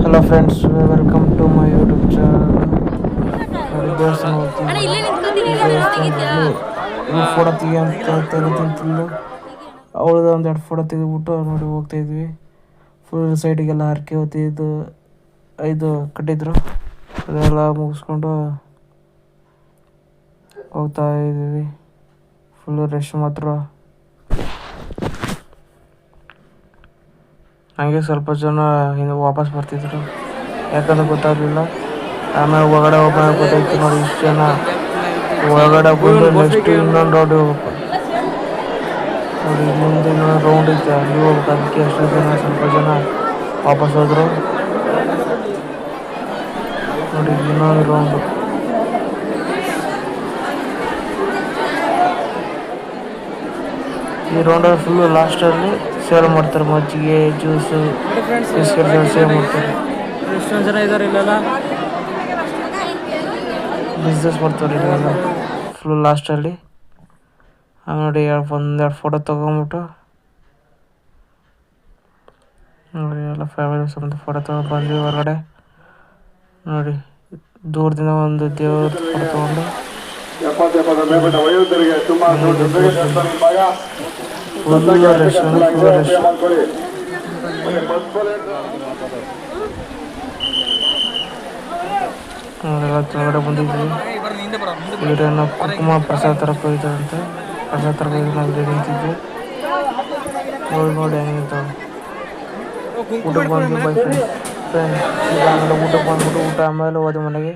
Hello friends, welcome to my YouTube channel. ನೋಡಿ ದೇವಸ್ಥಾನ ಹೋಗ್ತಿದ್ವಿ. ದೇವಸ್ಥಾನದಲ್ಲಿ ಫೋಟೋ ತೆಗಿ ಅಂತ ತೆಗೆದಿಂತಿಲ್ಲ. ಅವಳದ ಒಂದೆರಡು ಫೋಟೋ ತೆಗೆದುಬಿಟ್ಟು ನೋಡಿ ಹೋಗ್ತಾ ಇದ್ವಿ. ಫುಲ್ ಸೈಡಿಗೆಲ್ಲ ಹರಕೆ ಹೊತ್ತಿದ್ದು ಇದು ಕಟ್ಟಿದ್ರು. ಅದೆಲ್ಲ ಮುಗಿಸ್ಕೊಂಡು ಹೋಗ್ತಾ ಇದ್ದೀವಿ. ಫುಲ್ ರಶ್ ಮಾತ್ರ. ಹಂಗೆ ಸ್ವಲ್ಪ ಜನ ಹಿಂದೆ ವಾಪಸ್ ಬರ್ತಿದ್ರು, ಯಾಕಂದ್ರೆ ಗೊತ್ತಾಗಲಿಲ್ಲ. ಆಮೇಲೆ ಒಳಗಡೆ ಹೋಗೋಣ ಗೊತ್ತಾಯ್ತು. ನೋಡಿ ಇಷ್ಟು ಜನ ಒಳಗಡೆ ಬಂದು ನೆಕ್ಸ್ಟ್ ಇನ್ನೊಂದು ರೌಂಡ್ ಹೋಗ್ಬೇಕು. ನೋಡಿ ಇಲ್ಲಿಂದ ಇನ್ನೊಂದು ರೌಂಡ್ ಐತೆ, ಅಲ್ಲಿ ಹೋಗ್ಬೇಕು. ಅದಕ್ಕೆ ಎಷ್ಟು ಜನ ಸ್ವಲ್ಪ ಜನ ವಾಪಸ್ ಹೋದ್ರು. ನೋಡಿ ಇನ್ನೊಂದು ರೌಂಡು. ಈ ರೌಂಡಲ್ಲಿ ಫುಲ್ಲು ಲಾಸ್ಟಲ್ಲಿ ಸೇಲ್ ಮಾಡ್ತಾರೆ. ಮಜ್ಜಿಗೆ, ಜ್ಯೂಸು, ಬಿಸ್ಕೆಟ್ ಸೇಲ್ ಮಾಡ್ತಾರೆ. ಎಷ್ಟೊಂದು ಜನ ಇದ್ದಾರೆ ಇಲ್ಲೆಲ್ಲ ಬಿಸ್ನೆಸ್ ಮಾಡ್ತಾರೆ ಇಲ್ಲೆಲ್ಲ ಫುಲ್ ಲಾಸ್ಟಲ್ಲಿ. ನೋಡಿ ಒಂದೆರಡು ಫೋಟೋ ತೊಗೊಂಬಿಟ್ಟು ನೋಡಿ ಎಲ್ಲ ಫ್ಯಾಮಿಲಿ ಸಮೇತ ಫೋಟೋ ತೊಗೊಂಡು ಬಂದ್ವಿ ಹೊರಗಡೆ. ನೋಡಿ ದೂರದಿಂದ ಒಂದು ದೇವ್ರ ಫೋಟೋ ತೊಗೊಂಡು ಫುಲ್ ರಶ್ ಕೆಳಗಡೆ ಬಂದಿದ್ವಿ. ಇವರೇನೋ ಕುಂಕುಮ ಪ್ರಸಾದ ತರಕ್ಕೆ ಹೋಗಿದ್ದಾರಂತೆ. ಪ್ರಸಾದ ತರಕ್ಕೆ ಹೋಗಿ ನಾವು ಇಲ್ಲಿ ನಿಂತಿದ್ವಿ. ನೋಡಿ ಹೆಂಗಿರ್ತಾವೆ. ಊಟಕ್ಕೆ ಬಂದ್ವಿ ಬೈ ಫ್ರೆಂಡ್ಸ್. ಊಟಕ್ಕೆ ಬಂದ್ಬಿಟ್ಟು ಊಟ ಆಮೇಲೆ ಹೋದ ಮನೆಗೆ.